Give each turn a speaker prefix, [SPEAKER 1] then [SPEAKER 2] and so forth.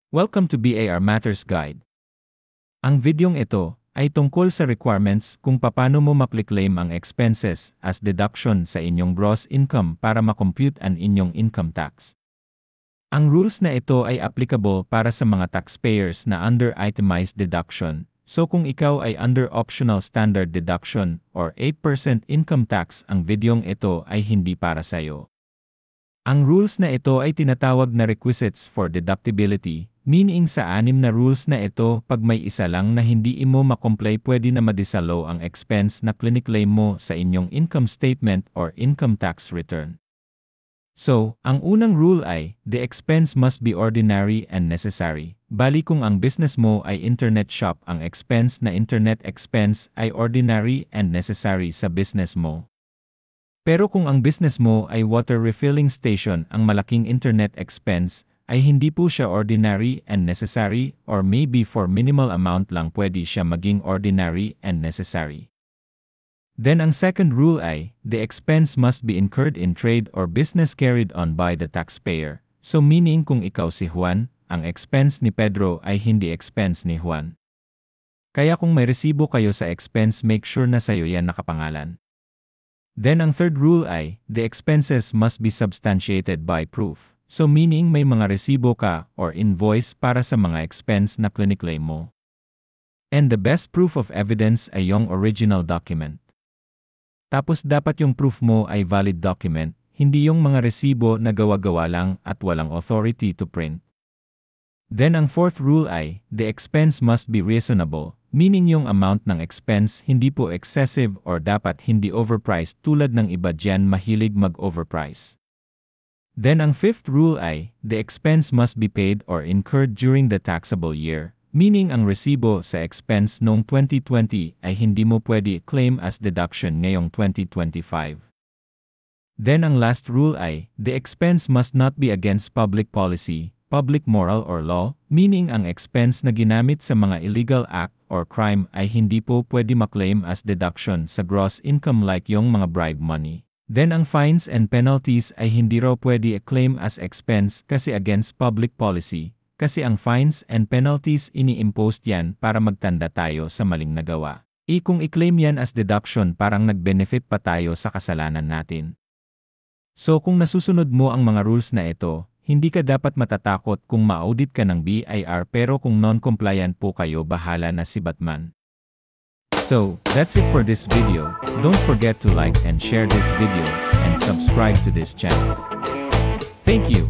[SPEAKER 1] Welcome to BAR Matters Guide. Ang videong ito ay tungkol sa requirements kung paano mo ma-claim ang expenses as deduction sa inyong gross income para ma-compute ang inyong income tax. Ang rules na ito ay applicable para sa mga taxpayers na under itemized deduction. So kung ikaw ay under optional standard deduction or 8% income tax, ang videong ito ay hindi para sa iyo. Ang rules na ito ay tinatawag na requisites for deductibility, meaning sa 6 na rules na ito, pag may isa lang na hindi mo makomply, pwede na madisalo ang expense na cliniclaim mo sa inyong income statement or income tax return. So, ang unang rule ay, the expense must be ordinary and necessary. Bali kung ang business mo ay internet shop, ang expense na internet expense ay ordinary and necessary sa business mo. Pero kung ang business mo ay water refilling station, ang malaking internet expense ay hindi po siya ordinary and necessary, or maybe for minimal amount lang pwede siya maging ordinary and necessary. Then ang second rule ay, the expense must be incurred in trade or business carried on by the taxpayer. So meaning kung ikaw si Juan, ang expense ni Pedro ay hindi expense ni Juan. Kaya kung may resibo kayo sa expense, make sure na sa'yo yan nakapangalan. Then ang third rule ay, the expenses must be substantiated by proof. So meaning may mga resibo ka or invoice para sa mga expense na cliniclaim mo. And the best proof of evidence ay yung original document. Tapos dapat yung proof mo ay valid document, hindi yung mga resibo na gawa-gawa lang at walang authority to print. Then ang fourth rule ay, the expense must be reasonable, meaning yung amount ng expense hindi po excessive or dapat hindi overpriced tulad ng iba dyan mahilig mag-overprice. Then ang fifth rule ay, the expense must be paid or incurred during the taxable year. Meaning ang resibo sa expense noong 2020 ay hindi mo pwede claim as deduction ngayong 2025. Then ang last rule ay, the expense must not be against public policy, public moral or law, meaning ang expense na ginamit sa mga illegal act or crime ay hindi po pwede maklaim as deduction sa gross income like yung mga bribe money. Then ang fines and penalties ay hindi raw pwede claim as expense kasi against public policy. Kasi ang fines and penalties ini-impose yan para magtanda tayo sa maling nagawa. Kung i-claim yan as deduction, parang nag-benefit pa tayo sa kasalanan natin. So kung nasusunod mo ang mga rules na ito, hindi ka dapat matatakot kung ma-audit ka ng BIR, pero kung non-compliant po kayo, bahala na si Batman. So, that's it for this video. Don't forget to like and share this video, and subscribe to this channel. Thank you.